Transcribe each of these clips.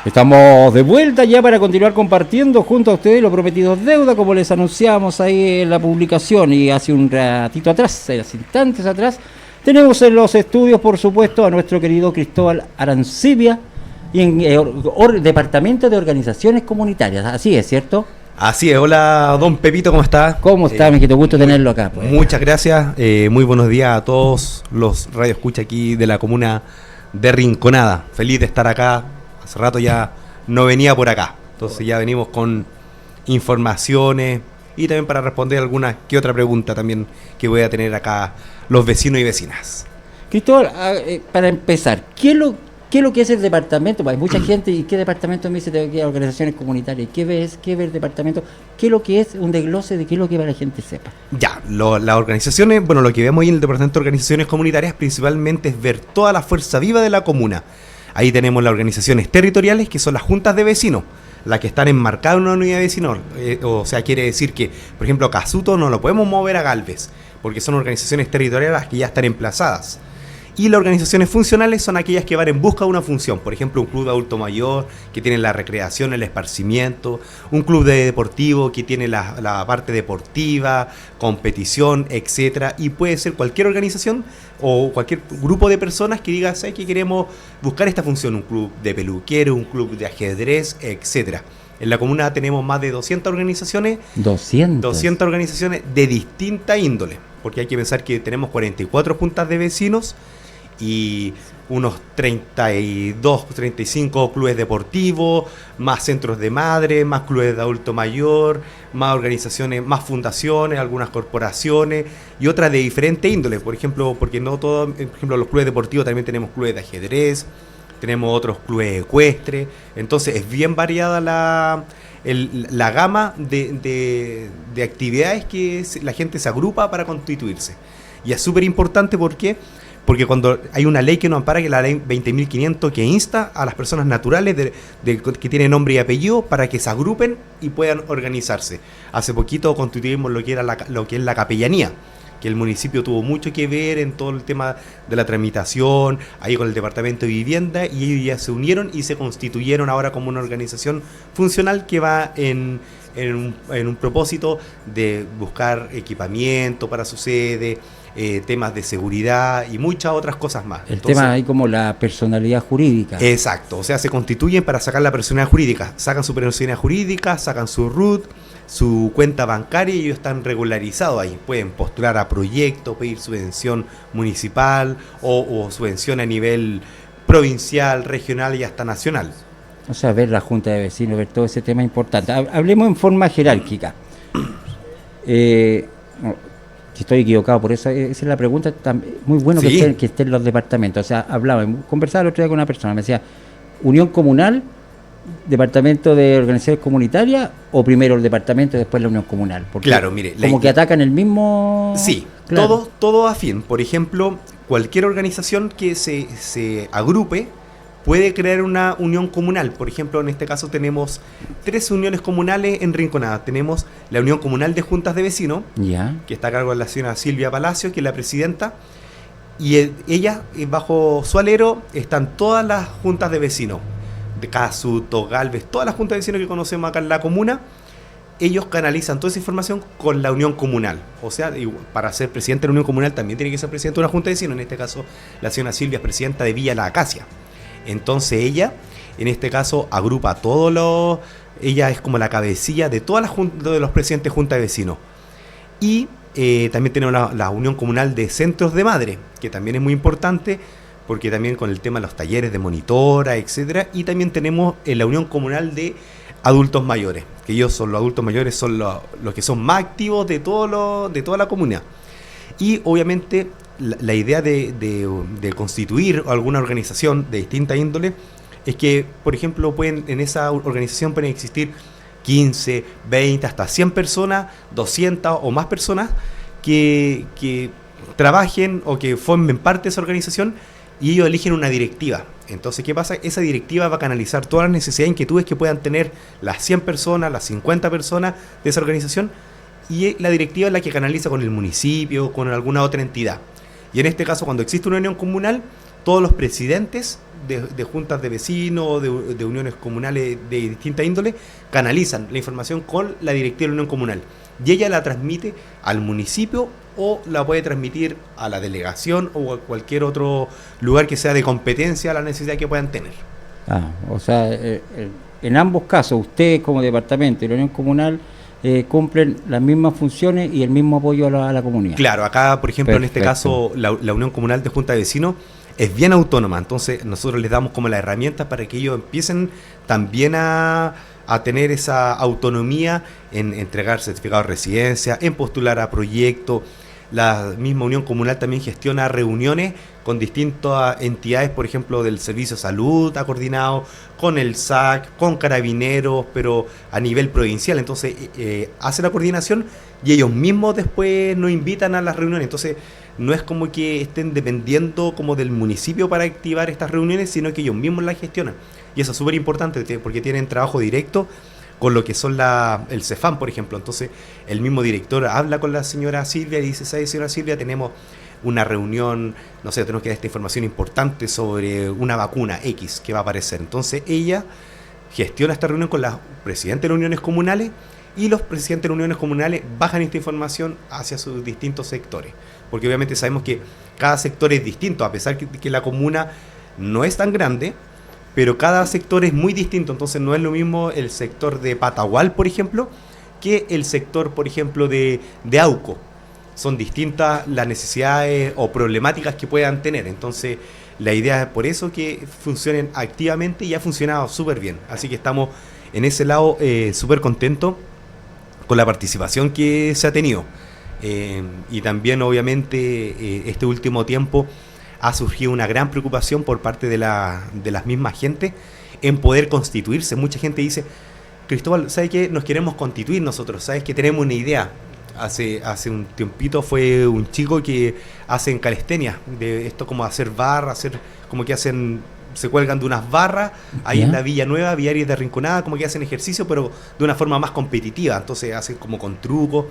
Estamos de vuelta ya para continuar compartiendo junto a ustedes los prometidos deuda, como les anunciamos ahí en la publicación y hace un ratito atrás, hace instantes atrás, tenemos en los estudios, por supuesto, a nuestro querido Cristóbal Arancibia y en Departamento de Organizaciones Comunitarias. Así es, ¿cierto? Así es. Hola, don Pepito, ¿cómo está? ¿Cómo está, mijito? Gusto tenerlo acá. Pues. Muchas gracias. Muy buenos días a todos los radioescucha aquí de la comuna de Rinconada. Feliz de estar acá. Hace rato ya no venía por acá. Entonces ya venimos con informaciones y también para responder alguna que otra pregunta también que voy a tener acá los vecinos y vecinas. Cristóbal, para empezar, ¿qué es lo que es el departamento? Hay mucha gente, ¿y qué departamento me dice de organizaciones comunitarias? ¿Qué ve el departamento? ¿Qué es lo que es un desglose de qué es lo que para la gente sepa? Ya, las organizaciones, bueno, lo que vemos ahí en el departamento de organizaciones comunitarias principalmente es ver toda la fuerza viva de la comuna. Ahí tenemos las organizaciones territoriales, que son las juntas de vecinos, las que están enmarcadas en una unidad vecinal. O sea, quiere decir que, por ejemplo, Casuto no lo podemos mover a Galvez, porque son organizaciones territoriales que ya están emplazadas. Y las organizaciones funcionales son aquellas que van en busca de una función. Por ejemplo, un club de adulto mayor que tiene la recreación, el esparcimiento. Un club deportivo que tiene la parte deportiva, competición, etcétera. Y puede ser cualquier organización o cualquier grupo de personas que diga, ¿sabes que queremos buscar esta función? Un club de peluquero, un club de ajedrez, etcétera. En la comuna tenemos más de 200 organizaciones. 200 organizaciones de distinta índole. Porque hay que pensar que tenemos 44 juntas de vecinos y unos 32, 35 clubes deportivos, más centros de madre, más clubes de adulto mayor, más organizaciones, más fundaciones, algunas corporaciones y otras de diferente índole. Por ejemplo, porque no todo, por ejemplo, los clubes deportivos también tenemos clubes de ajedrez, tenemos otros clubes ecuestres. Entonces es bien variada la gama de actividades que la gente se agrupa para constituirse. Y es súper importante porque cuando hay una ley que nos ampara, que es la ley 20.500, que insta a las personas naturales que tienen nombre y apellido para que se agrupen y puedan organizarse. Hace poquito constituimos lo que es la capellanía, que el municipio tuvo mucho que ver en todo el tema de la tramitación, ahí con el departamento de vivienda, y ellos ya se unieron y se constituyeron ahora como una organización funcional que va en un propósito de buscar equipamiento para su sede, temas de seguridad y muchas otras cosas más. Entonces, tema ahí como la personalidad jurídica. Exacto, o sea, se constituyen para sacar la personalidad jurídica, sacan su personalidad jurídica, sacan su RUT, su cuenta bancaria y ellos están regularizados ahí. Pueden postular a proyectos, pedir subvención municipal o subvención a nivel provincial, regional y hasta nacional. O sea, ver la junta de vecinos, ver todo ese tema importante. Hablemos en forma jerárquica. Si estoy equivocado, por eso esa es la pregunta. Muy bueno sí. que estén los departamentos. O sea, conversaba el otro día con una persona, me decía, unión comunal, departamento de organizaciones comunitarias, o primero el departamento y después la unión comunal. Porque claro, mire. Como que atacan el mismo... Sí, claro. todo afín. Por ejemplo, cualquier organización que se agrupe puede crear una unión comunal. Por ejemplo, en este caso tenemos 3 uniones comunales en Rinconada. Tenemos la Unión Comunal de Juntas de Vecinos, que está a cargo de la señora Silvia Palacio, que es la presidenta, y ella, bajo su alero, están todas las juntas de vecinos, de Casuto, Galvez, todas las juntas de vecinos que conocemos acá en la comuna. Ellos canalizan toda esa información con la unión comunal. O sea, para ser presidente de la unión comunal también tiene que ser presidente de una junta de vecinos. En este caso, la señora Silvia es presidenta de Villa La Acacia. Entonces ella, en este caso, agrupa ella es como la cabecilla de todas de los presidentes de junta de vecinos. Y también tenemos la unión comunal de centros de madre, que también es muy importante, porque también con el tema de los talleres de monitora, etcétera. Y también tenemos la unión comunal de adultos mayores, que los adultos mayores son los que son más activos de toda la comunidad. Y obviamente la idea de constituir alguna organización de distinta índole es que, por ejemplo, en esa organización pueden existir 15, 20, hasta 100 personas, 200 o más personas que trabajen o que formen parte de esa organización, y ellos eligen una directiva. Entonces, ¿qué pasa? Esa directiva va a canalizar todas las necesidades e inquietudes que puedan tener las 100 personas, las 50 personas de esa organización, y la directiva es la que canaliza con el municipio, con alguna otra entidad. Y en este caso, cuando existe una unión comunal, todos los presidentes de juntas de vecinos, de uniones comunales de distinta índole, canalizan la información con la directiva de la unión comunal. Y ella la transmite al municipio o la puede transmitir a la delegación o a cualquier otro lugar que sea de competencia a la necesidad que puedan tener. O sea, en ambos casos, ustedes como departamento y la unión comunal cumplen las mismas funciones y el mismo apoyo a la comunidad. Claro, acá, por ejemplo, Perfecto. En este caso, la unión comunal de junta de vecinos es bien autónoma, entonces nosotros les damos como las herramientas para que ellos empiecen también a tener esa autonomía en entregar certificados de residencia, en postular a proyectos. La misma unión comunal también gestiona reuniones con distintas entidades, por ejemplo, del Servicio de Salud, ha coordinado con el SAC, con Carabineros, pero a nivel provincial. Entonces, hace la coordinación y ellos mismos después nos invitan a las reuniones. Entonces, no es como que estén dependiendo como del municipio para activar estas reuniones, sino que ellos mismos las gestionan. Y eso es súper importante porque tienen trabajo directo con lo que son el CEFAM, por ejemplo. Entonces, el mismo director habla con la señora Silvia y dice: ¿sabe, señora Silvia? Tenemos una reunión, no sé, tenemos que dar esta información importante sobre una vacuna X que va a aparecer. Entonces, ella gestiona esta reunión con la presidenta de las uniones comunales y los presidentes de las uniones comunales bajan esta información hacia sus distintos sectores. Porque obviamente sabemos que cada sector es distinto, a pesar que la comuna no es tan grande, pero cada sector es muy distinto. Entonces no es lo mismo el sector de Patagual, por ejemplo, que el sector, por ejemplo, de Auco. Son distintas las necesidades o problemáticas que puedan tener. Entonces la idea es por eso que funcionen activamente y ha funcionado súper bien. Así que estamos en ese lado súper contentos con la participación que se ha tenido. Y también obviamente este último tiempo ha surgido una gran preocupación por parte de las mismas gente en poder constituirse. Mucha gente dice: Cristóbal, ¿sabes qué? Nos queremos constituir nosotros, ¿sabes qué? Tenemos una idea. Hace un tiempito fue un chico que hacen calistenia, de esto como hacer barra, como que se cuelgan de unas barras, ahí en la Villa Nueva, Villa Aries de Rinconada, como que hacen ejercicio, pero de una forma más competitiva. Entonces hacen como con trucos.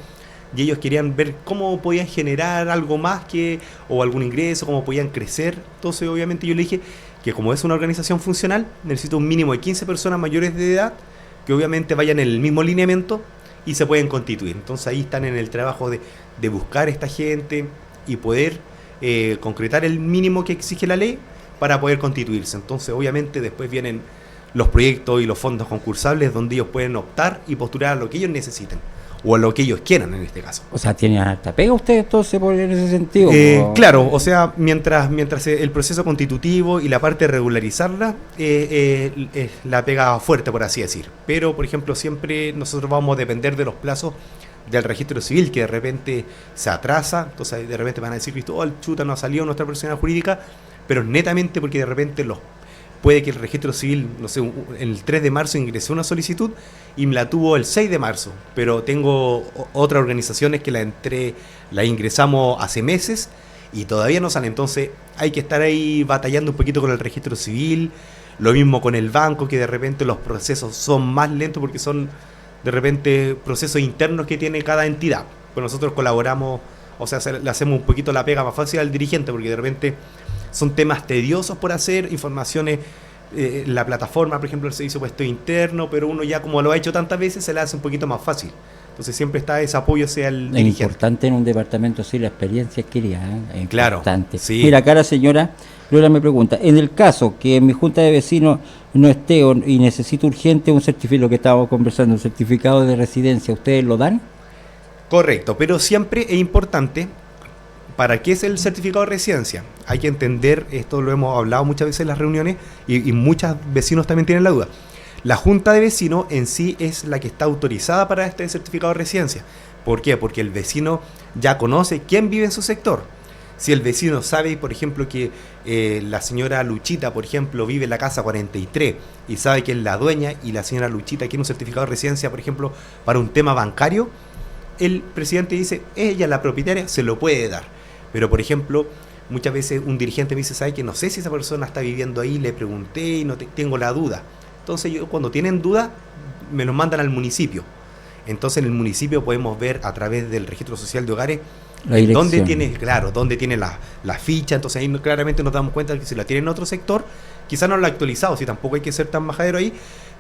Y ellos querían ver cómo podían generar algo más o algún ingreso, cómo podían crecer. Entonces obviamente yo le dije que como es una organización funcional, necesito un mínimo de 15 personas mayores de edad que obviamente vayan en el mismo lineamiento y se pueden constituir. Entonces ahí están en el trabajo de buscar esta gente y poder concretar el mínimo que exige la ley para poder constituirse. Entonces obviamente después vienen los proyectos y los fondos concursables donde ellos pueden optar y postular a lo que ellos necesiten o a lo que ellos quieran en este caso. O sea, ¿tienen harta pega ustedes entonces en ese sentido? Claro, o sea, mientras el proceso constitutivo y la parte de regularizarla la pega fuerte, por así decir. Pero, por ejemplo, siempre nosotros vamos a depender de los plazos del registro civil, que de repente se atrasa. Entonces de repente van a decir: Cristóbal, chuta, no ha salido nuestra persona jurídica, pero netamente porque de repente puede que el registro civil, no sé, el 3 de marzo ingresó una solicitud y me la tuvo el 6 de marzo, pero tengo otras organizaciones que la ingresamos hace meses y todavía no sale. Entonces hay que estar ahí batallando un poquito con el registro civil. Lo mismo con el banco, que de repente los procesos son más lentos porque son de repente procesos internos que tiene cada entidad. Pues nosotros colaboramos, o sea, le hacemos un poquito la pega más fácil al dirigente, porque de repente son temas tediosos por hacer, informaciones, la plataforma, por ejemplo, el servicio puesto interno, pero uno ya como lo ha hecho tantas veces se le hace un poquito más fácil. Entonces siempre está ese apoyo hacia el dirigente. Es importante en un departamento así la experiencia adquirida, es claro, importante. Sí. Mira, acá la señora Lola me pregunta: en el caso que en mi junta de vecinos no esté y necesito urgente un certificado, lo que estábamos conversando, un certificado de residencia, ¿ustedes lo dan? Correcto, pero siempre es importante. ¿Para qué es el certificado de residencia? Hay que entender, esto lo hemos hablado muchas veces en las reuniones y muchos vecinos también tienen la duda. La junta de vecinos en sí es la que está autorizada para este certificado de residencia. ¿Por qué? Porque el vecino ya conoce quién vive en su sector. Si el vecino sabe, por ejemplo, que la señora Luchita, por ejemplo, vive en la casa 43 y sabe que es la dueña y la señora Luchita quiere un certificado de residencia, por ejemplo, para un tema bancario, el presidente dice: ella, la propietaria, se lo puede dar. Pero, por ejemplo, muchas veces un dirigente me dice: ¿sabe que no sé si esa persona está viviendo ahí? Le pregunté y no tengo la duda. Entonces, cuando tienen duda, me los mandan al municipio. Entonces, en el municipio podemos ver a través del registro social de hogares dónde tiene la ficha. Entonces, ahí claramente nos damos cuenta que si la tiene en otro sector, quizás no lo ha actualizado, si tampoco hay que ser tan majadero ahí,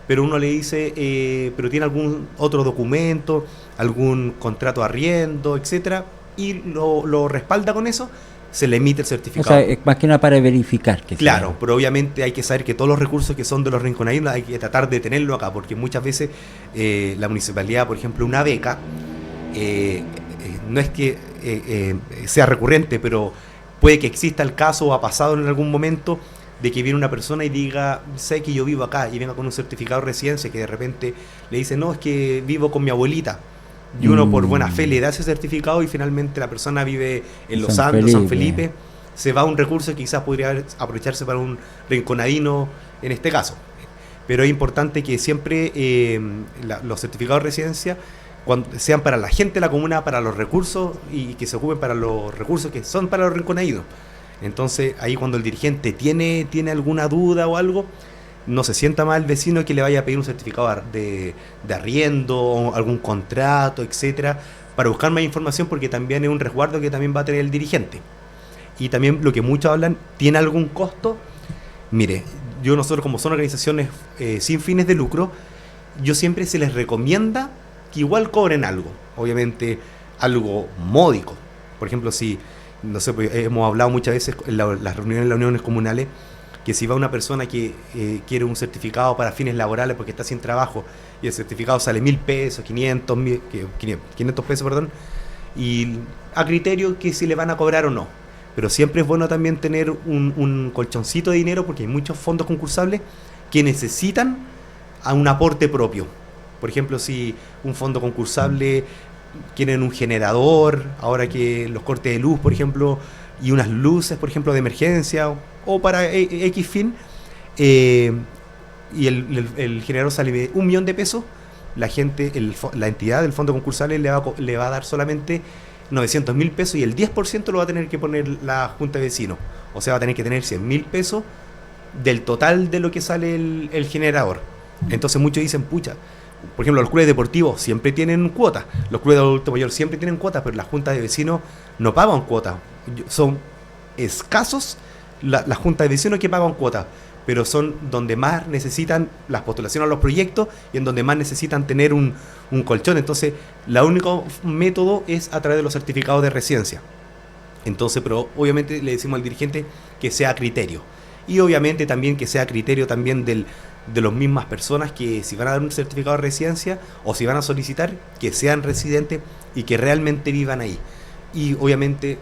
pero uno le dice, pero tiene algún otro documento, algún contrato de arriendo, etcétera, y lo respalda con eso, se le emite el certificado. O sea, es más que nada para verificar. Claro, pero obviamente hay que saber que todos los recursos que son de los rinconadinos hay que tratar de tenerlo acá, porque muchas veces la municipalidad, por ejemplo, una beca, no es que sea recurrente, pero puede que exista el caso o ha pasado en algún momento de que viene una persona y diga, sé que yo vivo acá, y venga con un certificado de residencia, que de repente le dice, no, es que vivo con mi abuelita, y uno por buena fe le da ese certificado y finalmente la persona vive en Los Santos, San Felipe, se va a un recurso que quizás podría aprovecharse para un rinconadino en este caso. Pero es importante que siempre los certificados de residencia sean para la gente de la comuna, para los recursos, y que se ocupen para los recursos que son para los rinconadinos. Entonces ahí cuando el dirigente tiene alguna duda o algo, no se sienta mal el vecino que le vaya a pedir un certificado de arriendo o algún contrato, etcétera, para buscar más información, porque también es un resguardo que también va a tener el dirigente. Y también lo que muchos hablan, ¿tiene algún costo? Mire, nosotros como son organizaciones sin fines de lucro, yo siempre se les recomienda que igual cobren algo, obviamente algo módico. Por ejemplo, si, no sé, pues, hemos hablado muchas veces en las reuniones de las uniones comunales, que si va una persona que quiere un certificado para fines laborales porque está sin trabajo y el certificado sale 1.000 pesos, 500 pesos, perdón, y a criterio que si le van a cobrar o no. Pero siempre es bueno también tener un colchoncito de dinero, porque hay muchos fondos concursables que necesitan a un aporte propio. Por ejemplo, si un fondo concursable quieren un generador, ahora que los cortes de luz, por ejemplo, y unas luces, por ejemplo, de emergencia, o para X fin, y el generador sale de 1 millón de pesos, la entidad del fondo concursal le va a dar solamente 900.000 pesos, y el 10% lo va a tener que poner la Junta de Vecinos. O sea, va a tener que tener 100.000 pesos del total de lo que sale el generador. Entonces muchos dicen, pucha, por ejemplo, los clubes deportivos siempre tienen cuotas, los clubes de adulto mayor siempre tienen cuotas, pero las juntas de vecinos no pagan cuotas. Son escasos las juntas de vecinos que pagan cuotas, pero son donde más necesitan las postulaciones a los proyectos y en donde más necesitan tener un colchón. Entonces, el único método es a través de los certificados de residencia. Entonces, pero obviamente le decimos al dirigente que sea a criterio. Y obviamente también que sea a criterio también de las mismas personas que si van a dar un certificado de residencia o si van a solicitar, que sean residentes y que realmente vivan ahí. Y obviamente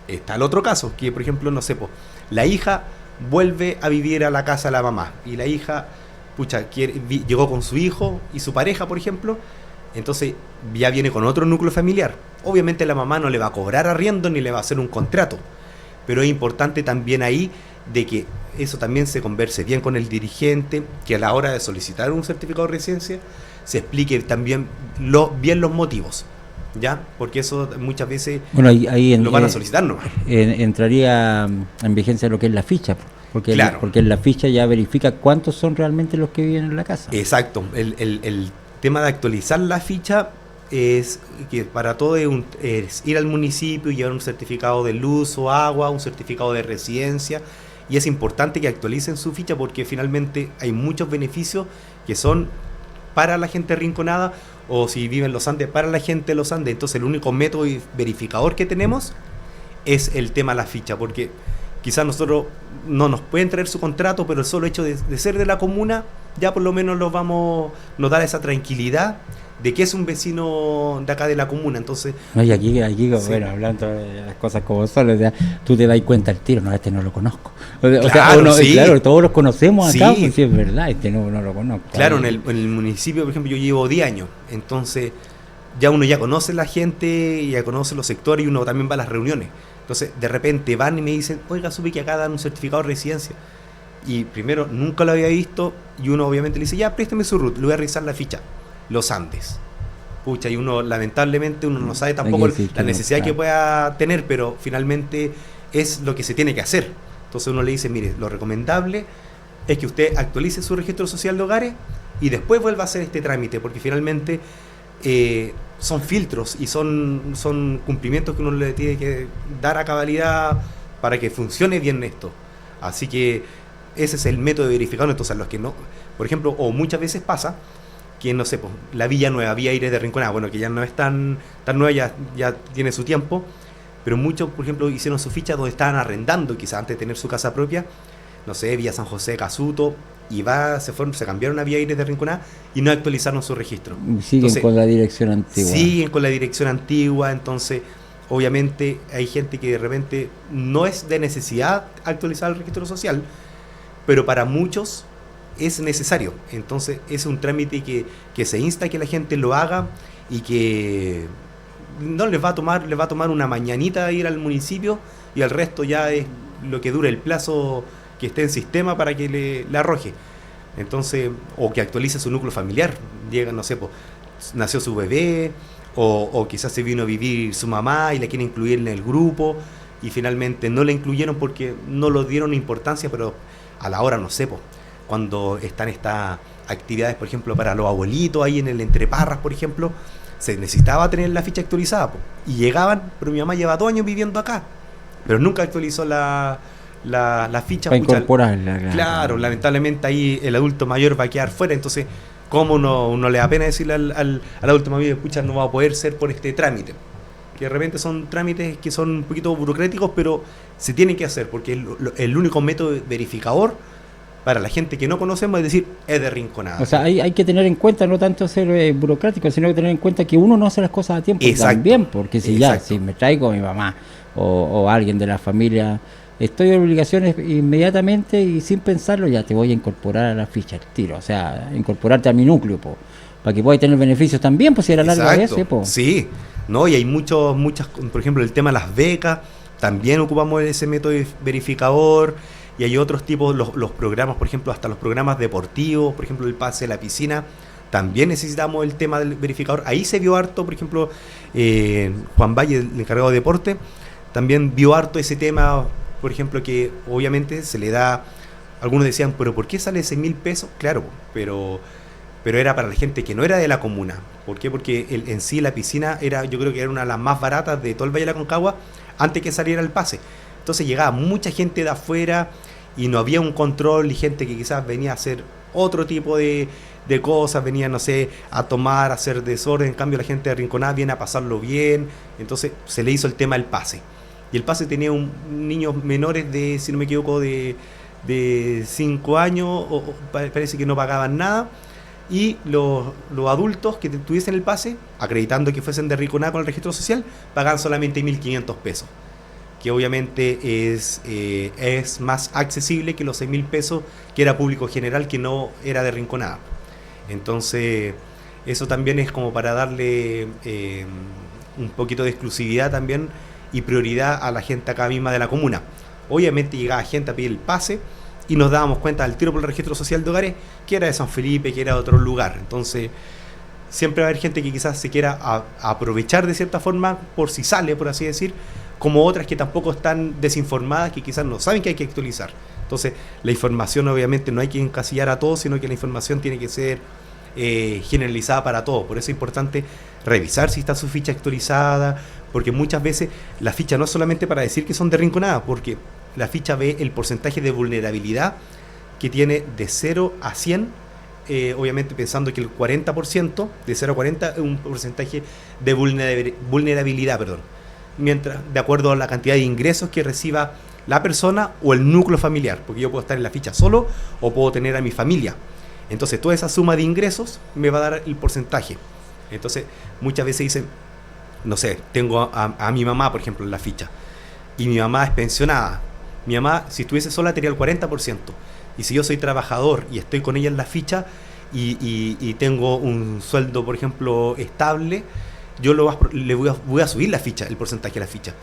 está el otro caso, que por ejemplo, no sé, la hija vuelve a vivir a la casa de la mamá y la hija, llegó con su hijo y su pareja, por ejemplo, entonces ya viene con otro núcleo familiar. Obviamente la mamá no le va a cobrar arriendo ni le va a hacer un contrato, pero es importante también ahí de que eso también se converse bien con el dirigente, que a la hora de solicitar un certificado de residencia se explique también bien los motivos, ¿ya? Porque eso muchas veces lo van a solicitar, ¿no? Entraría en vigencia lo que es la ficha, porque, claro. Porque en la ficha ya verifica cuántos son realmente los que viven en la casa. Exacto, el tema de actualizar la ficha es que para todo es ir al municipio y llevar un certificado de luz o agua, un certificado de residencia, y es importante que actualicen su ficha porque finalmente hay muchos beneficios que son para la gente rinconada, o si vive en los Andes, para la gente de los Andes. Entonces el único método y verificador que tenemos es el tema de la ficha, porque quizás nosotros no nos pueden traer su contrato, pero el solo hecho de ser de la comuna ya por lo menos nos da esa tranquilidad de que es un vecino de acá de la comuna. Entonces no, y aquí sí. Bueno, hablando de las cosas como son, o sea, tú te das cuenta al tiro, no, este no lo conozco. Claro, todos los conocemos acá, sí. Pues sí, es verdad, este no lo conozco. Claro, en el municipio, por ejemplo, yo llevo 10 años, entonces ya uno ya conoce la gente, ya conoce los sectores y uno también va a las reuniones. Entonces, de repente van y me dicen, oiga, supe que acá dan un certificado de residencia. Y primero, nunca lo había visto, y uno obviamente le dice, ya, présteme su RUT, le voy a revisar la ficha. Los Andes. Pucha, y uno, lamentablemente, uno no sabe tampoco la necesidad que pueda tener, pero finalmente es lo que se tiene que hacer. Entonces uno le dice, mire, lo recomendable es que usted actualice su registro social de hogares y después vuelva a hacer este trámite, porque finalmente son filtros y son cumplimientos que uno le tiene que dar a cabalidad para que funcione bien esto. Así que ese es el método de verificador. Entonces, los que no, por ejemplo, o muchas veces pasa que, no sé, pues, la Villa Nueva, Villa Aires de Rinconada, bueno, que ya no es tan nueva, ya tiene su tiempo, pero muchos, por ejemplo, hicieron su ficha donde estaban arrendando, quizás antes de tener su casa propia, no sé, Villa San José, Casuto, y se cambiaron a Villa Aires de Rinconada y no actualizaron su registro. Siguen entonces, con la dirección antigua. Siguen con la dirección antigua, entonces, obviamente, hay gente que de repente no es de necesidad actualizar el registro social, pero para muchos es necesario. Entonces es un trámite que se insta a que la gente lo haga y que no les va a tomar una mañanita ir al municipio, y el resto ya es lo que dura el plazo que esté en sistema para que le arroje. Entonces, o que actualice su núcleo familiar, llega, no sé, pues, nació su bebé, o quizás se vino a vivir su mamá y la quiere incluir en el grupo y finalmente no la incluyeron porque no lo dieron importancia, pero a la hora, no sé, pues, cuando están estas actividades, por ejemplo, para los abuelitos, ahí en el Entreparras, por ejemplo, se necesitaba tener la ficha actualizada, pues, y llegaban, pero mi mamá lleva 2 años viviendo acá, pero nunca actualizó la ficha. Para incorporarla. Claro, lamentablemente ahí el adulto mayor va a quedar fuera, entonces, ¿cómo no le da pena decirle al adulto mayor, escucha, no va a poder ser por este trámite? Que de repente son trámites que son un poquito burocráticos, pero se tienen que hacer, porque el único método verificador para la gente que no conocemos, es decir, es de Rinconada. O sea, hay que tener en cuenta, no tanto ser burocrático, sino que tener en cuenta que uno no hace las cosas a tiempo. Exacto. También, porque si me traigo a mi mamá o alguien de la familia, estoy en obligaciones inmediatamente y sin pensarlo ya te voy a incorporar a la ficha al tiro, o sea, incorporarte a mi núcleo, para que puedas tener beneficios también, pues si era larga ese. Sí, no, y hay muchas, por ejemplo, el tema de las becas, también ocupamos ese método verificador. Y hay otros tipos, los programas, por ejemplo, hasta los programas deportivos, por ejemplo, el pase a la piscina, también necesitamos el tema del verificador. Ahí se vio harto, por ejemplo, Juan Valle, el encargado de deporte, también vio harto ese tema, por ejemplo, que obviamente se le da, algunos decían, pero ¿por qué sale 6.000 pesos? Claro, pero era para la gente que no era de la comuna. ¿Por qué? Porque en sí la piscina yo creo que era una de las más baratas de todo el Valle de la Aconcagua antes que saliera el pase. Entonces llegaba mucha gente de afuera y no había un control, y gente que quizás venía a hacer otro tipo de cosas, venía, no sé, a tomar, a hacer desorden. En cambio la gente de Rinconada viene a pasarlo bien. Entonces se le hizo el tema del pase. Y el pase tenía niños menores de, si no me equivoco, de 5 años, parece que no pagaban nada. Y los adultos que tuviesen el pase, acreditando que fuesen de Rinconada con el registro social, pagaban solamente 1.500 pesos. Que obviamente es más accesible que los 6.000 pesos que era público general, que no era de Rinconada. Entonces, eso también es como para darle un poquito de exclusividad también y prioridad a la gente acá misma de la comuna. Obviamente llegaba gente a pedir el pase y nos dábamos cuenta al tiro por el registro social de hogares que era de San Felipe, que era de otro lugar. Entonces, siempre va a haber gente que quizás se quiera aprovechar de cierta forma por si sale, por así decir, como otras que tampoco están desinformadas, que quizás no saben que hay que actualizar. Entonces, la información obviamente no hay que encasillar a todos, sino que la información tiene que ser generalizada para todos. Por eso es importante revisar si está su ficha actualizada, porque muchas veces la ficha no es solamente para decir que son de Rinconada, porque la ficha ve el porcentaje de vulnerabilidad que tiene de 0 a 100, obviamente pensando que el 40%, de 0 a 40, es un porcentaje de vulnerabilidad, mientras de acuerdo a la cantidad de ingresos que reciba la persona o el núcleo familiar, porque yo puedo estar en la ficha solo o puedo tener a mi familia. Entonces toda esa suma de ingresos me va a dar el porcentaje. Entonces muchas veces dicen, no sé, tengo a mi mamá, por ejemplo, en la ficha, y mi mamá es pensionada. Mi mamá, si estuviese sola, tenía el 40%, y si yo soy trabajador y estoy con ella en la ficha y tengo un sueldo, por ejemplo, estable, yo le voy a subir la ficha, el porcentaje de la ficha.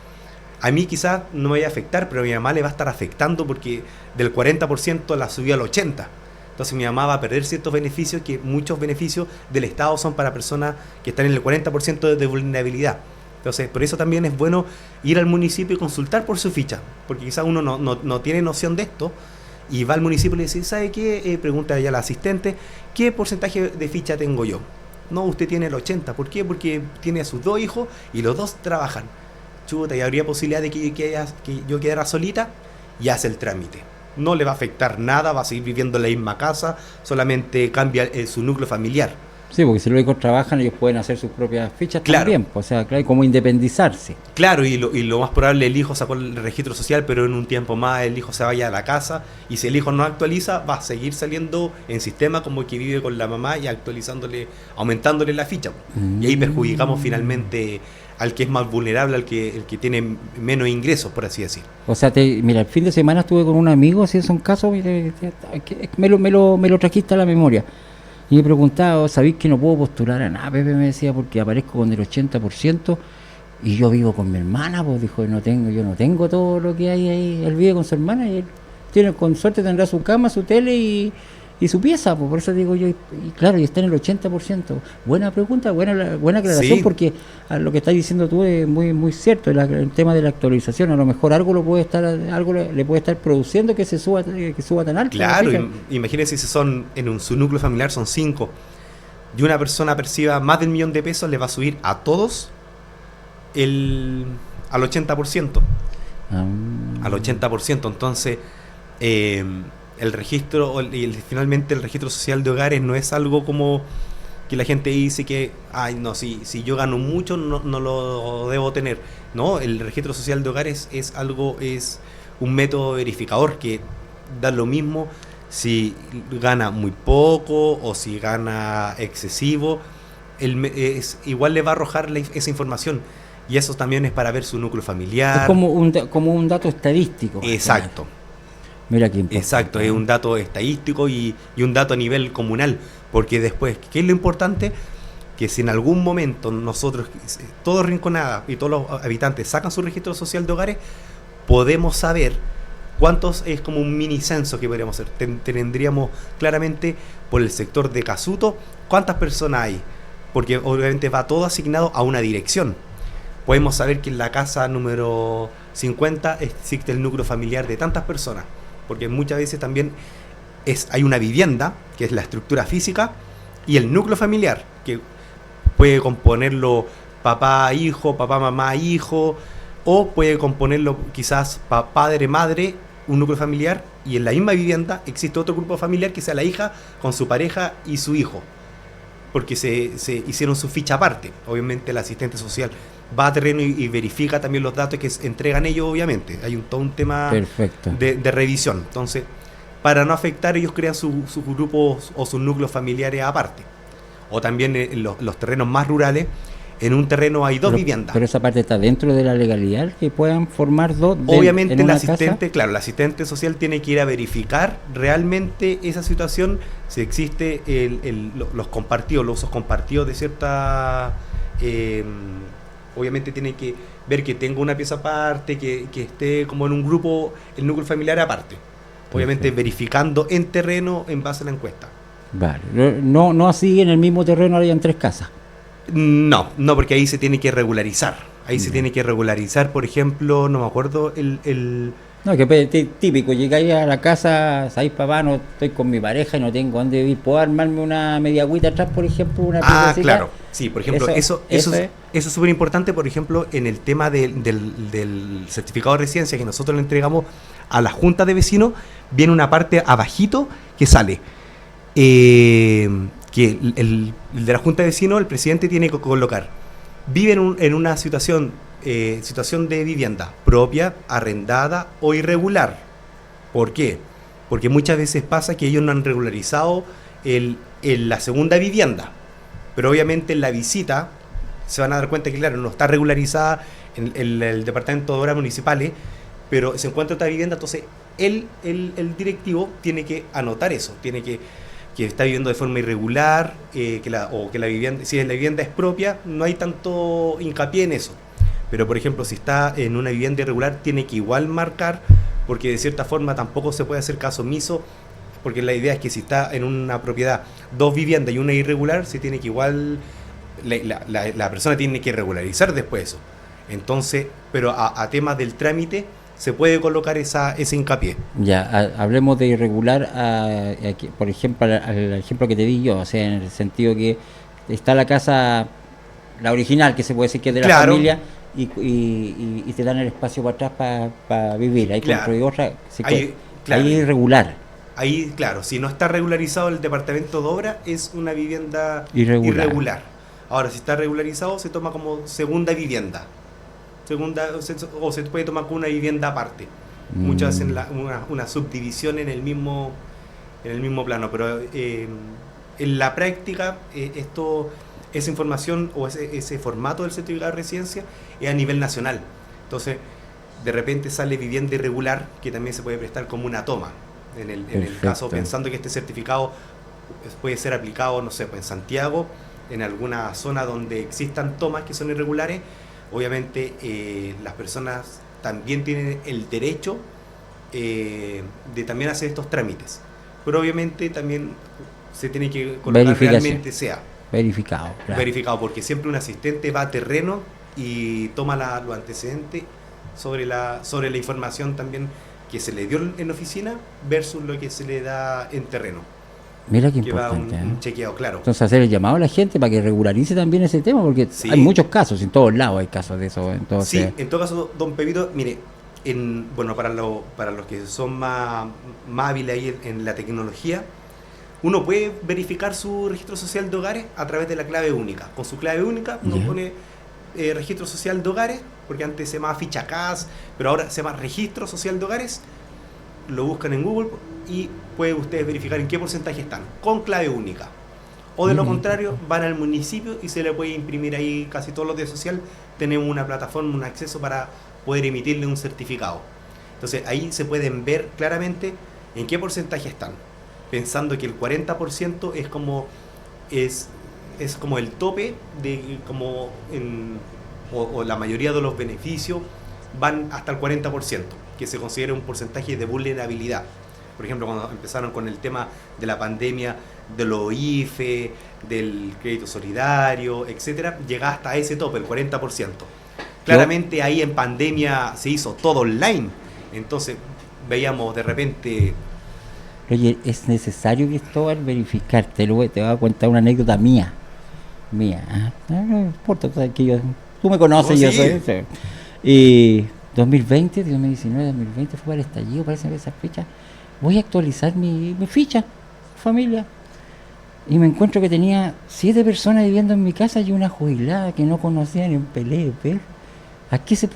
A mí quizás no me vaya a afectar, pero a mi mamá le va a estar afectando porque del 40% la subió al 80%. Entonces mi mamá va a perder ciertos beneficios, que muchos beneficios del Estado son para personas que están en el 40% de vulnerabilidad. Entonces, por eso también es bueno ir al municipio y consultar por su ficha, porque quizás uno no tiene noción de esto, y va al municipio y le dice, ¿sabe qué? Pregunta allá al asistente, ¿qué porcentaje de ficha tengo yo? No, usted tiene el 80%. ¿Por qué? Porque tiene a sus 2 hijos y los 2 trabajan. Chuta, y habría posibilidad de que yo quedara solita, y hace el trámite. no le va a afectar nada, va a seguir viviendo en la misma casa, solamente cambia su núcleo familiar. Sí, porque si los hijos trabajan, ellos pueden hacer sus propias fichas Claro. también, pues, o sea, claro, como independizarse. Claro, y lo más probable, el hijo sacó el registro social, pero en un tiempo más el hijo se vaya a la casa, y si el hijo no actualiza, va a seguir saliendo en sistema como que vive con la mamá y actualizándole, aumentándole la ficha. Y ahí perjudicamos finalmente al que es más vulnerable, el que tiene menos ingresos, por así decir. O sea, mira, el fin de semana estuve con un amigo, así es un caso, que me lo trajiste a la memoria. Y me preguntaba, ¿sabéis que no puedo postular a nada? Pepe me decía, porque aparezco con el 80% y yo vivo con mi hermana, pues dijo, yo no tengo todo lo que hay ahí. Él vive con su hermana y él tiene, con suerte tendrá su cama, su tele y su pieza, pues por eso digo yo, y claro, y está en el 80%. Buena pregunta, buena aclaración, Sí. porque lo que estás diciendo tú es muy muy cierto, el tema de la actualización, a lo mejor algo le puede estar produciendo que suba tan alto. Claro, ¿no? imagínense si su núcleo familiar son 5 y una persona perciba más del $1.000.000, le va a subir a todos al 80%. Al 80%. Entonces, el registro, finalmente el registro social de hogares no es algo como que la gente dice que, ay, no, si yo gano mucho no lo debo tener. No, el registro social de hogares es un método verificador que da lo mismo si gana muy poco o si gana excesivo, igual le va a arrojar esa información. Y eso también es para ver su núcleo familiar. Es como un dato estadístico. Exacto. Mira qué importante. Exacto, es un dato estadístico y un dato a nivel comunal. Porque después, ¿qué es lo importante? Que si en algún momento nosotros, todos Rinconada y todos los habitantes sacan su registro social de hogares, podemos saber cuántos, es como un mini censo que podríamos hacer. Tendríamos claramente por el sector de Casuto cuántas personas hay. Porque obviamente va todo asignado a una dirección. Podemos saber que en la casa número 50 existe el núcleo familiar de tantas personas, porque muchas veces también hay una vivienda, que es la estructura física, y el núcleo familiar, que puede componerlo papá, hijo, papá, mamá, hijo, o puede componerlo quizás padre, madre, un núcleo familiar, y en la misma vivienda existe otro grupo familiar que sea la hija con su pareja y su hijo, porque se hicieron su ficha aparte. Obviamente el asistente social va a terreno y verifica también los datos que entregan ellos, obviamente. Hay todo un tema de revisión. Entonces, para no afectar, ellos crean sus grupos o sus núcleos familiares aparte. O también en los terrenos más rurales, en un terreno hay dos viviendas. Pero esa parte está dentro de la legalidad, que puedan formar dos. Obviamente el asistente, claro, el asistente social tiene que ir a verificar realmente esa situación, si existe los compartidos, los usos compartidos de cierta... obviamente tiene que ver que tenga una pieza aparte, que esté como en un grupo, el núcleo familiar aparte. Obviamente verificando en terreno en base a la encuesta. Vale, no así en el mismo terreno hayan 3 casas. No, porque ahí se tiene que regularizar. Ahí se tiene que regularizar, por ejemplo, no me acuerdo No, que típico, llegáis a la casa, sabéis, papá, no estoy con mi pareja y no tengo dónde vivir, ¿puedo armarme una media agüita atrás, por ejemplo? Una claro, sí, por ejemplo, eso es súper importante, por ejemplo, en el tema del certificado de residencia que nosotros le entregamos a la junta de vecinos, viene una parte abajito que sale, que el de la junta de vecinos, el presidente tiene que colocar, vive en una situación de vivienda propia, arrendada o irregular. ¿Por qué? Porque muchas veces pasa que ellos no han regularizado la segunda vivienda, pero obviamente en la visita se van a dar cuenta que, claro, no está regularizada en el departamento de obras municipales, pero se encuentra otra vivienda. Entonces el directivo tiene que anotar eso, tiene que está viviendo de forma irregular, que la vivienda, si la vivienda es propia, no hay tanto hincapié en eso. Pero, por ejemplo, si está en una vivienda irregular, tiene que igual marcar, porque de cierta forma tampoco se puede hacer caso omiso, porque la idea es que si está en una propiedad 2 viviendas y una irregular, se tiene que igual, la persona tiene que regularizar después eso. Entonces, pero a temas del trámite, se puede colocar ese hincapié. Ya, hablemos de irregular, por ejemplo, al ejemplo que te di yo, o sea, en el sentido que está la casa, la original, que se puede decir que es de la familia, y te dan el espacio para atrás para vivir. Hay claro. construido otra. Claro. Ahí irregular. Ahí, claro, si no está regularizado el departamento de obra, es una vivienda Irregular. Ahora, si está regularizado, se toma como segunda vivienda. O se puede tomar como una vivienda aparte. Muchas hacen una subdivisión en el mismo plano, pero en la práctica esa información o ese formato del certificado de residencia es a nivel nacional. Entonces, de repente sale vivienda irregular, que también se puede prestar como una toma. En el caso, pensando que este certificado puede ser aplicado, no sé, pues en Santiago, en alguna zona donde existan tomas que son irregulares, obviamente las personas también tienen el derecho de también hacer estos trámites. Pero obviamente también se tiene que colocar realmente sea verificado. Claro. Verificado, porque siempre un asistente va a terreno y toma los antecedentes sobre la información también que se le dio en oficina versus lo que se le da en terreno. Mira qué que importante. Va un chequeado, claro. Entonces hacer el llamado a la gente para que regularice también ese tema, porque sí. Hay muchos casos, en todos lados hay casos de eso. Entonces... Sí, en todo caso, don Pepito, mire, para los que son más hábiles ahí en la tecnología, uno puede verificar su registro social de hogares a través de la clave única. Con su clave única uno pone registro social de hogares, porque antes se llamaba ficha CAS, pero ahora se llama registro social de hogares. Lo buscan en Google y pueden ustedes verificar en qué porcentaje están, con clave única. O de lo contrario, van al municipio y se le puede imprimir ahí casi todos los días social. Tenemos una plataforma, un acceso para poder emitirle un certificado. Entonces ahí se pueden ver claramente en qué porcentaje están, pensando que el 40% es como el tope de o la mayoría de los beneficios van hasta el 40%, que se considera un porcentaje de vulnerabilidad. Por ejemplo, cuando empezaron con el tema de la pandemia, de los IFE, del crédito solidario, etcétera, llega hasta ese tope, el 40%. Claramente ahí en pandemia se hizo todo online, entonces veíamos de repente... Oye, es necesario, Cristóbal, verificar. Te voy a contar una anécdota mía. No importa, tú me conoces, yo soy. Y 2020, 2019, 2020 fue para el estallido, parece que esa fecha. Voy a actualizar mi ficha, familia. Y me encuentro que tenía 7 personas viviendo en mi casa y una jubilada que no conocía ni un peleo, perro. ¿A qué se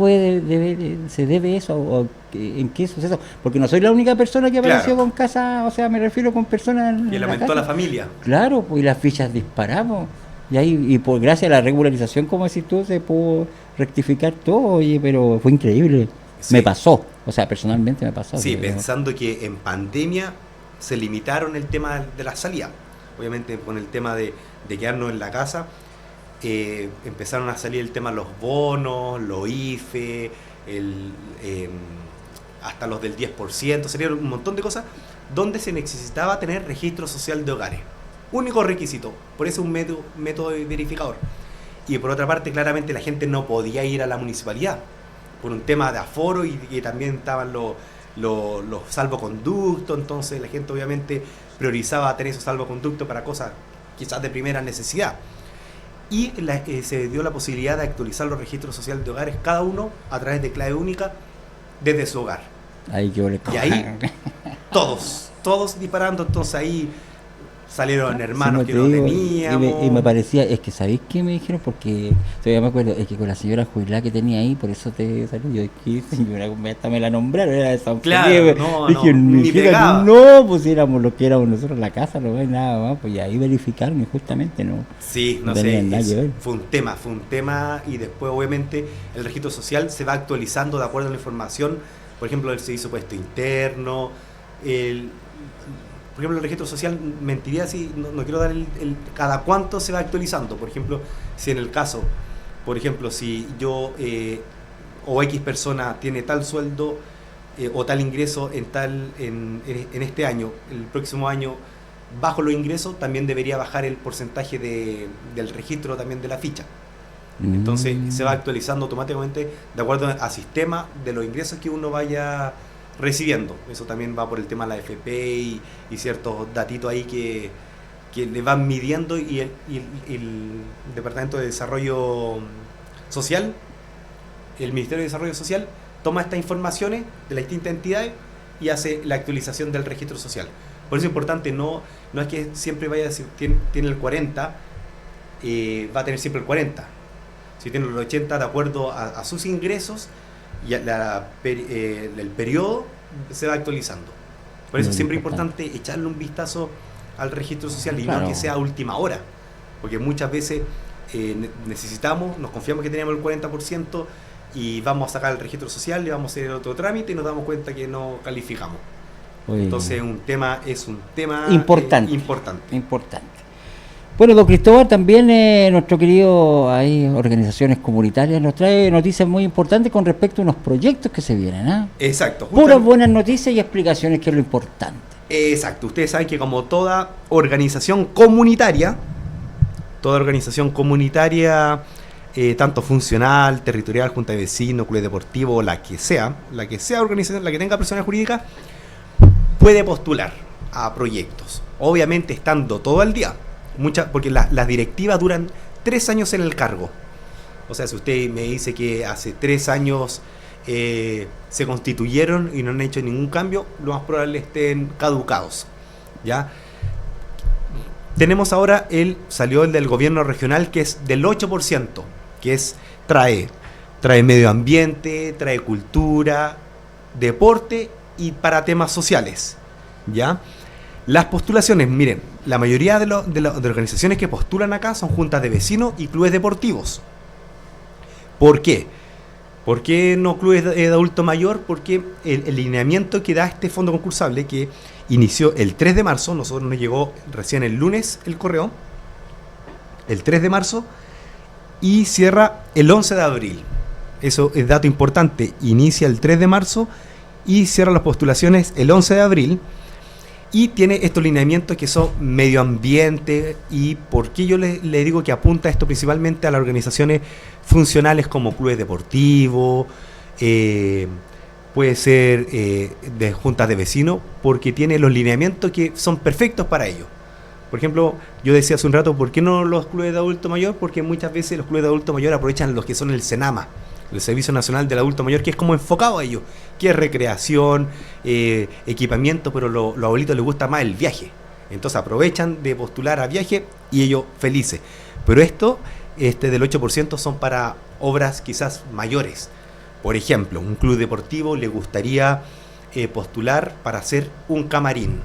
debe eso? ¿O en qué suceso? Porque no soy la única persona que apareció con casa, o sea, me refiero con personas... Y lamentó a la familia. Claro, pues, y las fichas disparamos. Y ahí, y pues gracias a la regularización, como decís tú, se pudo rectificar todo, oye, pero fue increíble. Sí. Me pasó, o sea, personalmente me pasó. Sí, pensando que en pandemia se limitaron el tema de la salida. Obviamente con el tema de quedarnos en la casa, empezaron a salir el tema de los bonos, los IFE, hasta los del 10%, salieron un montón de cosas donde se necesitaba tener registro social de hogares. Único requisito, por eso un método verificador. Y por otra parte, claramente la gente no podía ir a la municipalidad por un tema de aforo y también estaban los salvoconductos, entonces la gente obviamente priorizaba tener esos salvoconductos para cosas quizás de primera necesidad. Y se dio la posibilidad de actualizar los registros sociales de hogares, cada uno a través de clave única desde su hogar. Y ahí todos disparando, entonces ahí salieron hermanos que no teníamos. Y me parecía, es que ¿sabéis qué me dijeron? Porque todavía me acuerdo, es que con la señora jubilada que tenía ahí, por eso te salió. Yo, ¿qué señora? Hasta me la nombraron, era de San Felipe. Dije, ni pegaba. No, pues éramos lo que éramos nosotros en la casa, no ves nada más, pues y ahí verificaron y justamente no. Sí, no sé, fue un tema, y después obviamente el registro social se va actualizando de acuerdo a la información. Por ejemplo, el servicio puesto interno, por ejemplo, el registro social, mentiría si no quiero dar cada cuánto se va actualizando. Por ejemplo, si en el caso, si yo o X persona tiene tal sueldo o tal ingreso en este año, el próximo año bajo los ingresos, también debería bajar el porcentaje del registro también de la ficha. Entonces se va actualizando automáticamente de acuerdo al sistema de los ingresos que uno vaya recibiendo. Eso también va por el tema de la AFP y ciertos datitos ahí que le van midiendo, y el Departamento de Desarrollo Social, el Ministerio de Desarrollo Social, toma estas informaciones de las distintas entidades y hace la actualización del registro social. Por eso es importante, no es que siempre vaya a decir, tiene el 40, va a tener siempre el 40. Si tiene el 80, de acuerdo a sus ingresos, y el periodo se va actualizando. Por eso siempre es importante echarle un vistazo al registro social y no que sea a última hora, porque muchas veces nos confiamos que teníamos el 40% y vamos a sacar el registro social, le vamos a hacer el otro trámite y nos damos cuenta que no calificamos. Entonces es un tema importante. Bueno, don Cristóbal, también nuestro querido organizaciones comunitarias nos trae noticias muy importantes con respecto a unos proyectos que se vienen. Exacto. Puras buenas noticias y explicaciones, que es lo importante. Exacto. Ustedes saben que como toda organización comunitaria, tanto funcional, territorial, junta de vecinos, club deportivo, la que sea organización, la que tenga personalidad jurídica, puede postular a proyectos, obviamente estando todo al día, porque las directivas duran 3 años en el cargo. O sea, si usted me dice que hace 3 años se constituyeron y no han hecho ningún cambio, lo más probable estén caducados, ¿ya? Tenemos ahora salió el del gobierno regional, que es del 8%, que trae medio ambiente, trae cultura, deporte y para temas sociales, ¿ya? Las postulaciones, miren, la mayoría de organizaciones que postulan acá son juntas de vecinos y clubes deportivos. ¿Por qué? ¿Por qué no clubes de adulto mayor? Porque el lineamiento que da este fondo concursable, que inició el 3 de marzo, nosotros nos llegó recién el lunes el correo, el 3 de marzo, y cierra el 11 de abril. Eso es dato importante, inicia el 3 de marzo y cierra las postulaciones el 11 de abril, y tiene estos lineamientos que son medio ambiente. ¿Y por qué yo le digo que apunta esto principalmente a las organizaciones funcionales como clubes deportivos, puede ser de juntas de vecinos? Porque tiene los lineamientos que son perfectos para ello. Por ejemplo, yo decía hace un rato, ¿por qué no los clubes de adulto mayor? Porque muchas veces los clubes de adulto mayor aprovechan los que son el SENAMA, el Servicio Nacional del Adulto Mayor, que es como enfocado a ello, que es recreación, equipamiento, pero los abuelitos les gusta más el viaje. Entonces aprovechan de postular a viaje y ellos felices. Pero del 8% son para obras quizás mayores. Por ejemplo, un club deportivo le gustaría postular para hacer un camarín.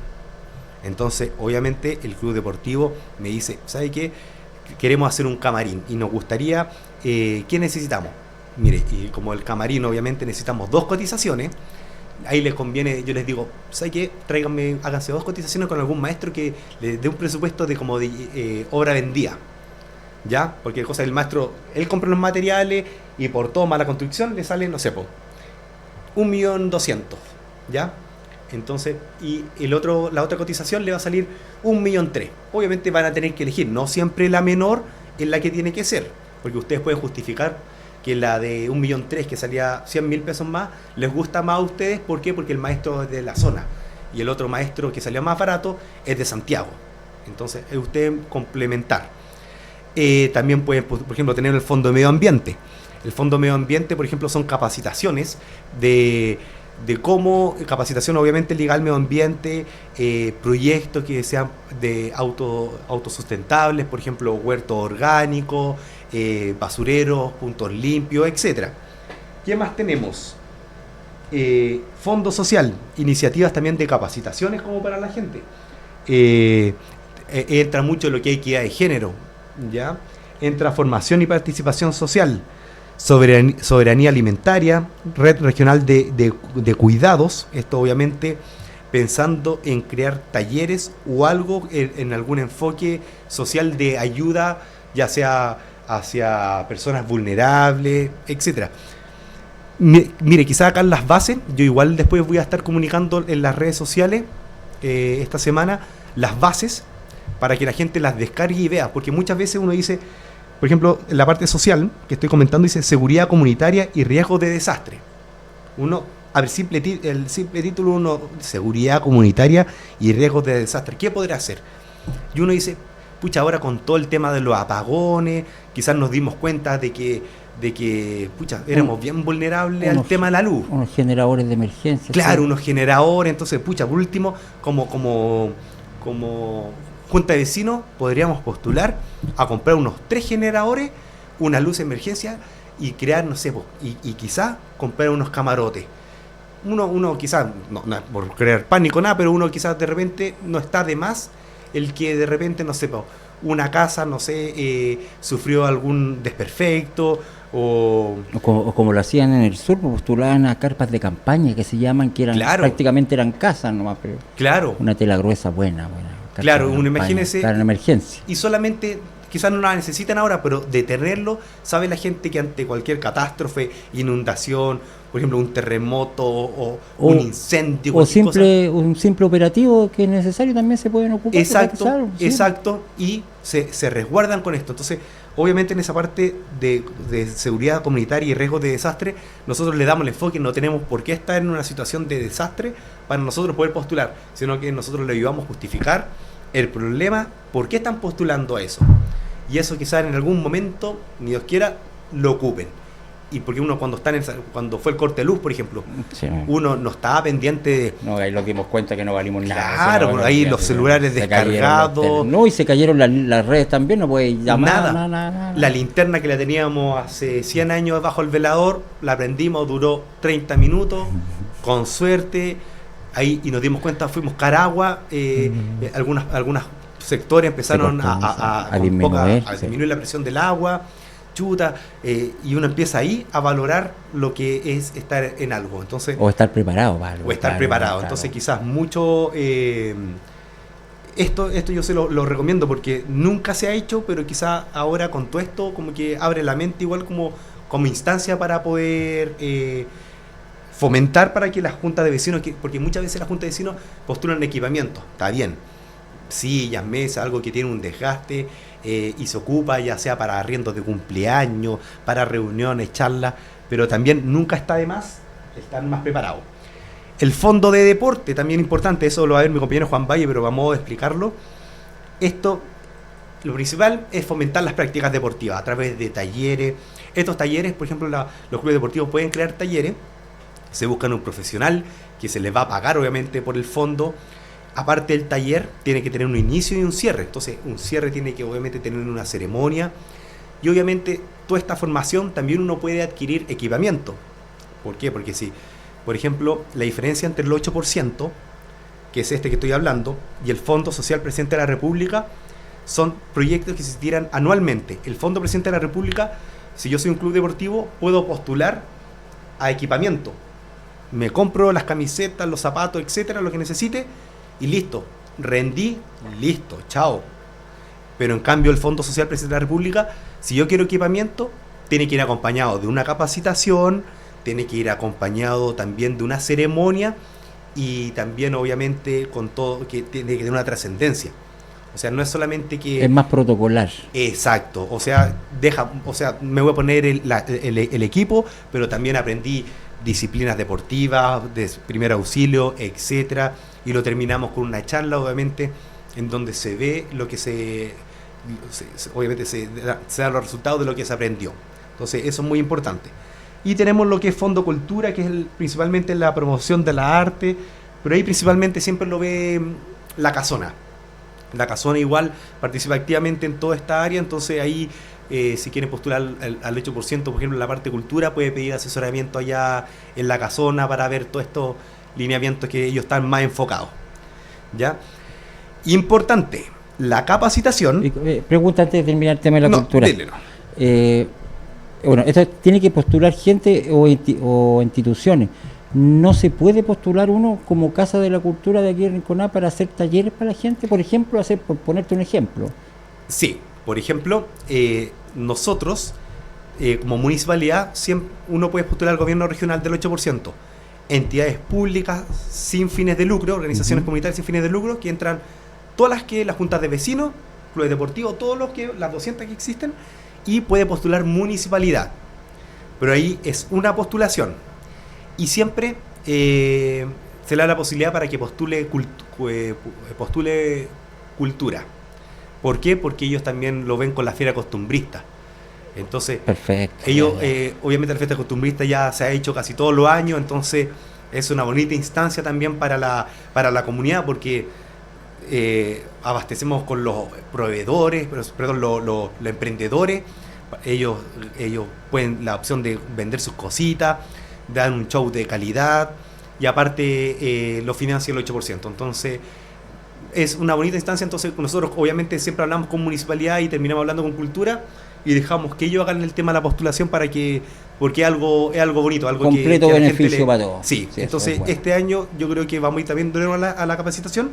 Entonces, obviamente, el club deportivo me dice, ¿sabe qué? Queremos hacer un camarín y nos gustaría, ¿qué necesitamos? Mire, y como el camarín obviamente necesitamos 2 cotizaciones, ahí les conviene, yo les digo, ¿sabe qué? Háganse 2 cotizaciones con algún maestro que les dé un presupuesto de como de obra vendida, ¿ya? Porque el maestro, él compra los materiales y por toma la construcción le sale, no sé, 1.200.000, ¿ya? Entonces, y la otra cotización le va a salir 1.300.000. Obviamente van a tener que elegir, no siempre la menor es la que tiene que ser, porque ustedes pueden justificar que la de 1.300.000, que salía 100.000 pesos más, les gusta más a ustedes. ¿Por qué? Porque el maestro es de la zona y el otro maestro que salió más barato es de Santiago. Entonces, es usted complementar. También pueden, por ejemplo, tener el Fondo de Medio Ambiente. El Fondo de Medio Ambiente, por ejemplo, son capacitaciones de cómo, capacitación obviamente legal, medio ambiente, proyectos que sean de autosustentables, por ejemplo, huerto orgánico, basureros, puntos limpios, etcétera. ¿Qué más tenemos? Fondo social, iniciativas también de capacitaciones como para la gente. Entra mucho lo que hay equidad de género, ¿ya? Entra formación y participación social, soberanía alimentaria, red regional de cuidados. Esto obviamente pensando en crear talleres o algo en algún enfoque social de ayuda, ya sea hacia personas vulnerables, etcétera. Mire, quizás acá en las bases, yo igual después voy a estar comunicando en las redes sociales esta semana las bases para que la gente las descargue y vea, porque muchas veces uno dice, por ejemplo, en la parte social que estoy comentando dice seguridad comunitaria y riesgos de desastre. El simple título, seguridad comunitaria y riesgos de desastre, ¿qué podrá hacer? Y uno dice, pucha, ahora con todo el tema de los apagones, quizás nos dimos cuenta de que de que, pucha, éramos bien vulnerables al tema de la luz. Unos generadores de emergencia. Claro, sí. unos generadores, entonces, pucha, por último, como junta de vecinos, podríamos postular a comprar unos 3 generadores, una luz de emergencia y crear, no sé, y quizás comprar unos camarotes. Uno quizás, no por crear pánico, nada, pero uno quizás de repente no está de más el que de repente, no sé, una casa, no sé, sufrió algún desperfecto o como lo hacían en el sur, postulaban a carpas de campaña que se llaman, que eran claro, prácticamente eran casas nomás, pero claro, una tela gruesa buena. Claro, uno imagínese, para una emergencia. Y solamente, quizás no la necesitan ahora, pero de tenerlo, sabe la gente que ante cualquier catástrofe, inundación, por ejemplo, un terremoto o un incendio, o un simple operativo que es necesario, también se pueden ocupar. Exacto, exacto, y se resguardan con esto. Entonces, obviamente en esa parte de seguridad comunitaria y riesgos de desastre, nosotros le damos el enfoque, no tenemos por qué estar en una situación de desastre para nosotros poder postular, sino que nosotros le ayudamos a justificar el problema, por qué están postulando a eso. Y eso quizás en algún momento, ni Dios quiera, lo ocupen. Y porque uno cuando fue el corte de luz, por ejemplo, sí, uno no estaba pendiente de... No, ahí nos dimos cuenta que no valimos nada. Claro, ahí los celulares descargados. No, y se cayeron las redes también, no puede llamar. Nada. La linterna que la teníamos hace 100 años bajo el velador, la prendimos, duró 30 minutos, con suerte. Ahí, y nos dimos cuenta, fuimos Caragua, algunos sectores empezaron a disminuir la presión del agua, y uno empieza ahí a valorar lo que es estar en algo. Entonces, o estar preparado para algo. Claro. Entonces quizás mucho... Esto yo se lo recomiendo porque nunca se ha hecho, pero quizás ahora con todo esto como que abre la mente igual como instancia para poder... fomentar para que las juntas de vecinos, porque muchas veces las juntas de vecinos postulan equipamiento, está bien, sillas, mesas, algo que tiene un desgaste y se ocupa ya sea para arriendos de cumpleaños, para reuniones, charlas, pero también nunca está de más estar más preparados. El fondo de deporte, también importante, eso lo va a ver mi compañero Juan Valle, pero vamos a explicarlo. Esto, lo principal es fomentar las prácticas deportivas a través de talleres. Estos talleres, por ejemplo, los clubes deportivos pueden crear talleres. Se buscan un profesional que se les va a pagar obviamente por el fondo. Aparte del taller tiene que tener un inicio y un cierre. Entonces un cierre tiene que obviamente tener una ceremonia. Y obviamente toda esta formación también uno puede adquirir equipamiento. ¿Por qué? Porque si, por ejemplo, la diferencia entre el 8%, que es este que estoy hablando, y el Fondo Social Presidente de la República, son proyectos que se tiran anualmente. El Fondo Presidente de la República, si yo soy un club deportivo, puedo postular a equipamiento. Me compro las camisetas, los zapatos, etcétera, lo que necesite y listo, rendí, listo, chao. Pero en cambio el Fondo Social Presidente de la República, si yo quiero equipamiento, tiene que ir acompañado de una capacitación, tiene que ir acompañado también de una ceremonia y también obviamente con todo, que tiene que tener una trascendencia. O sea, no es solamente que... Es más protocolar. Exacto, o sea, me voy a poner el equipo, pero también aprendí disciplinas deportivas, de primer auxilio, etcétera, y lo terminamos con una charla, obviamente, en donde se ve lo que obviamente se dan los resultados de lo que se aprendió. Entonces, eso es muy importante. Y tenemos lo que es Fondo Cultura, que es principalmente la promoción de la arte, pero ahí principalmente siempre lo ve la Casona. La Casona igual participa activamente en toda esta área, entonces ahí si quieren postular al 8%, por ejemplo, en la parte de cultura, puede pedir asesoramiento allá en la Casona para ver todos estos lineamientos que ellos están más enfocados. ¿Ya? Importante, la capacitación... Pregunta antes de terminar el tema de la cultura. Dile, bueno, esto tiene que postular gente o instituciones. ¿No se puede postular uno como Casa de la Cultura de aquí en Rinconá para hacer talleres para la gente? Por ejemplo, por ponerte un ejemplo. Sí, por ejemplo, nosotros, como municipalidad, uno puede postular al gobierno regional del 8%. Entidades públicas sin fines de lucro, organizaciones comunitarias sin fines de lucro, que entran todas las juntas de vecinos, clubes deportivos, las 200 que existen, y puede postular municipalidad. Pero ahí es una postulación. Y siempre se le da la posibilidad para que postule cultura. ¿Por qué? Porque ellos también lo ven con la fiera costumbrista. Entonces, Perfecto. ellos, obviamente la fiesta costumbrista ya se ha hecho casi todos los años, entonces es una bonita instancia también para la comunidad, porque abastecemos con los proveedores, perdón, los emprendedores. Ellos pueden la opción de vender sus cositas, dar un show de calidad, y aparte lo financia el 8%. Entonces es una bonita instancia. Entonces nosotros obviamente siempre hablamos con municipalidad y terminamos hablando con cultura, y dejamos que ellos hagan el tema de la postulación porque es algo bonito, algo completo que a la beneficio gente para todos. Sí, Sí, entonces bueno. este año yo creo que vamos a ir también de nuevo a la capacitación,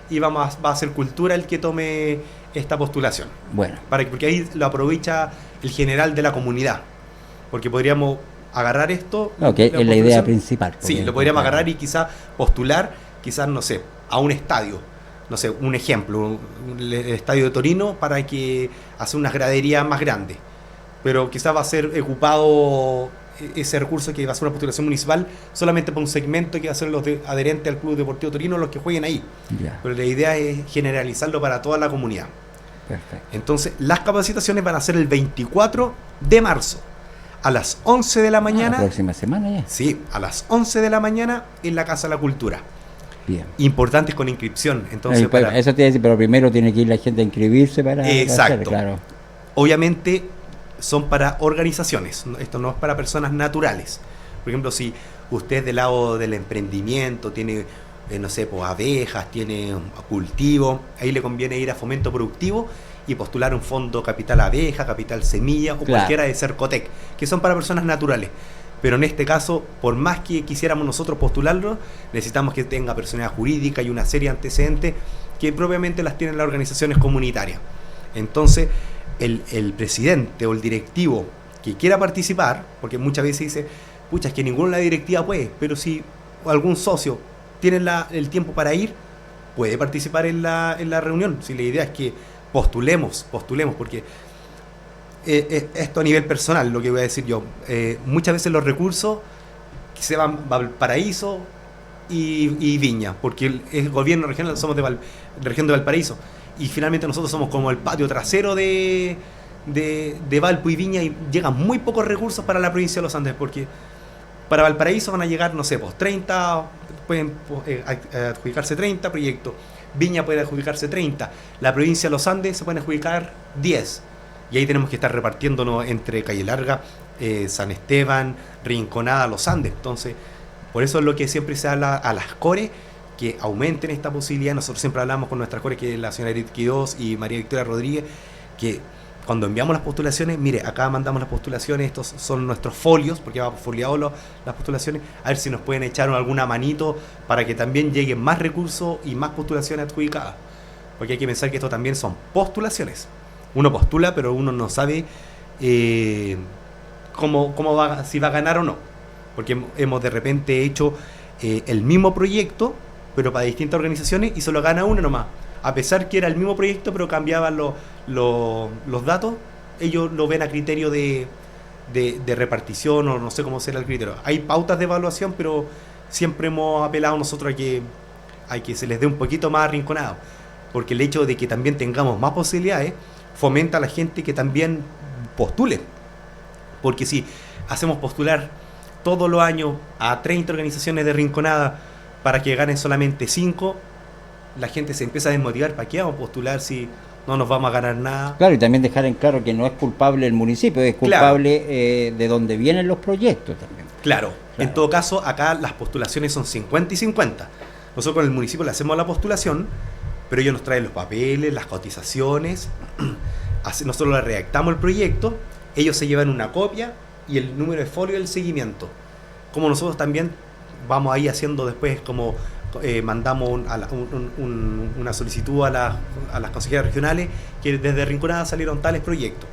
y va a ser cultura el que tome esta postulación. Bueno, Porque ahí lo aprovecha el general de la comunidad. Porque podríamos agarrar esto. no, que es la postulación. idea principal. Sí, porque, lo podríamos claro, agarrar y quizás postular, quizás, no sé, a un estadio. No sé, un ejemplo, el estadio de Torino, para que hacer unas graderías más grandes. Pero quizás va a ser ocupado ese recurso, que va a ser una postulación municipal, solamente para un segmento que va a ser los adherentes al Club Deportivo Torino, los que jueguen ahí. Ya, Pero la idea es generalizarlo para toda la comunidad. perfecto. Entonces, las capacitaciones van a ser el 24 de marzo, a las 11 de la La mañana. próxima semana ya. Sí, a las 11 de la mañana en la Casa de la Cultura. Bien. Importantes con inscripción. Entonces, Pues, eso te iba a decir, pero primero tiene que ir la gente a inscribirse para Exacto. hacer, claro. obviamente son para organizaciones. Esto no es para personas naturales. Por ejemplo, si usted es del lado del emprendimiento, tiene, no sé, pues abejas, tiene cultivo, ahí le conviene ir a Fomento Productivo y postular un fondo Capital Abeja, Capital Semilla o Claro. cualquiera de Cercotec, que son para personas naturales. Pero en este caso, por más que quisiéramos nosotros postularlo, necesitamos que tenga personalidad jurídica y una serie de antecedentes que propiamente las tienen las organizaciones comunitarias. Entonces, el presidente o el directivo que quiera participar, porque muchas veces dice, pucha, es que ninguno de la directiva puede, pero si algún socio tiene el tiempo para ir, puede participar en la reunión. Si la idea es que postulemos, porque esto a nivel personal, lo que voy a decir yo, muchas veces los recursos se van a Valparaíso y Viña, porque el gobierno regional, somos de región de Valparaíso, y finalmente nosotros somos como el patio trasero de Valpo y Viña, y llegan muy pocos recursos para la provincia de los Andes, porque para Valparaíso van a llegar, no sé, pues 30, pueden adjudicarse 30 proyectos, Viña puede adjudicarse 30, la provincia de los Andes se pueden adjudicar 10, y ahí tenemos que estar repartiéndonos entre Calle Larga, San Esteban, Rinconada, Los Andes. Entonces, por eso es lo que siempre se habla a las CORE, que aumenten esta posibilidad. Nosotros siempre hablamos con nuestras CORE, que es la señora Edith Quidós y María Victoria Rodríguez, que cuando enviamos las postulaciones, mire, acá mandamos las postulaciones, estos son nuestros folios, porque va foliado las postulaciones, a ver si nos pueden echar alguna manito para que también lleguen más recursos y más postulaciones adjudicadas. Porque hay que pensar que esto también son postulaciones. Uno postula, pero uno no sabe cómo va, si va a ganar o no. Porque hemos de repente hecho el mismo proyecto, pero para distintas organizaciones, y solo gana uno nomás. A pesar que era el mismo proyecto, pero cambiaban los datos, ellos lo ven a criterio de repartición, o no sé cómo será el criterio. Hay pautas de evaluación, pero siempre hemos apelado nosotros a que se les dé un poquito más arrinconado. Porque el hecho de que también tengamos más posibilidades fomenta a la gente que también postule. Porque si hacemos postular todos los años a 30 organizaciones de Rinconada para que ganen solamente 5, la gente se empieza a desmotivar. ¿Para qué vamos a postular si no nos vamos a ganar nada? Claro, y también dejar en claro que no es culpable el municipio, es culpable de donde vienen los proyectos también. Claro. En todo caso, acá las postulaciones son 50 y 50. Nosotros con el municipio le hacemos la postulación, pero ellos nos traen los papeles, las cotizaciones, nosotros le redactamos el proyecto, ellos se llevan una copia y el número de folio del seguimiento. Como nosotros también vamos ahí haciendo después, como mandamos una solicitud a las consejerías regionales, que desde Rinconada salieron tales proyectos.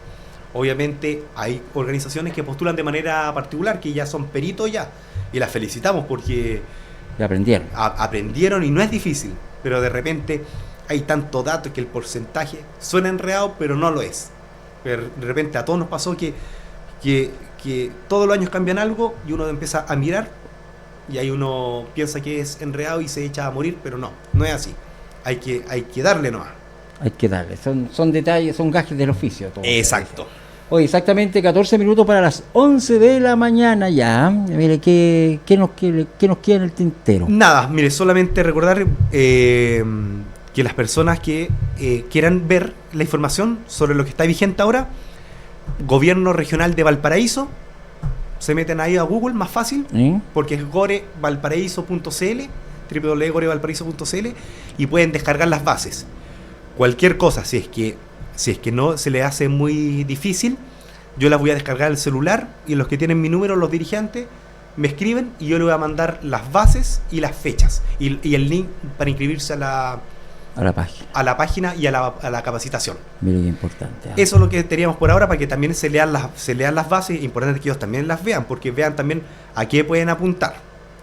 Obviamente hay organizaciones que postulan de manera particular, que ya son peritos ya, y las felicitamos porque Ya aprendieron. aprendieron, y no es difícil, pero de repente hay tanto dato que el porcentaje suena enredado, pero no lo es. Pero de repente a todos nos pasó que todos los años cambian algo y uno empieza a mirar y ahí uno piensa que es enredado y se echa a morir, pero no es así. Hay que darle nomás. Hay que darle, son detalles, son gajes del oficio. Todo Exacto. Hoy exactamente 14 minutos para las 11 de la mañana ya. Mire, ¿qué nos queda en el tintero? Nada, mire, solamente recordar que las personas que quieran ver la información sobre lo que está vigente ahora, Gobierno Regional de Valparaíso, se meten ahí a Google, más fácil, porque es gorevalparaíso.cl, www.gorevalparaíso.cl, y pueden descargar las bases. Cualquier cosa, si es que no se le hace muy difícil, yo las voy a descargar al celular, y los que tienen mi número, los dirigentes, me escriben y yo les voy a mandar las bases y las fechas y el link para inscribirse a la página y a la capacitación. Mira qué importante. Eso es lo que teníamos por ahora, para que también se lean las bases. Importante que ellos también las vean, porque vean también a qué pueden apuntar.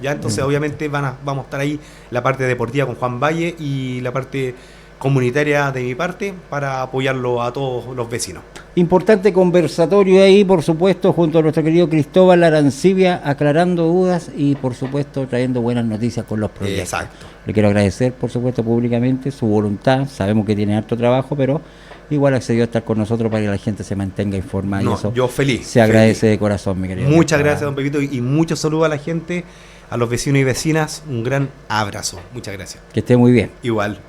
Ya, entonces obviamente vamos a estar ahí la parte deportiva con Juan Valle y la parte comunitaria de mi parte para apoyarlo a todos los vecinos. Importante conversatorio ahí, por supuesto, junto a nuestro querido Cristóbal Arancibia, aclarando dudas y, por supuesto, trayendo buenas noticias con los proyectos. Exacto. Le quiero agradecer, por supuesto, públicamente su voluntad. Sabemos que tiene harto trabajo, pero igual accedió a estar con nosotros para que la gente se mantenga informada. No, y eso yo feliz. Se agradece de corazón, mi querido. Muchas gracias, don Pepito, y muchos saludos a la gente, a los vecinos y vecinas. Un gran abrazo. Muchas gracias. Que esté muy bien. Igual.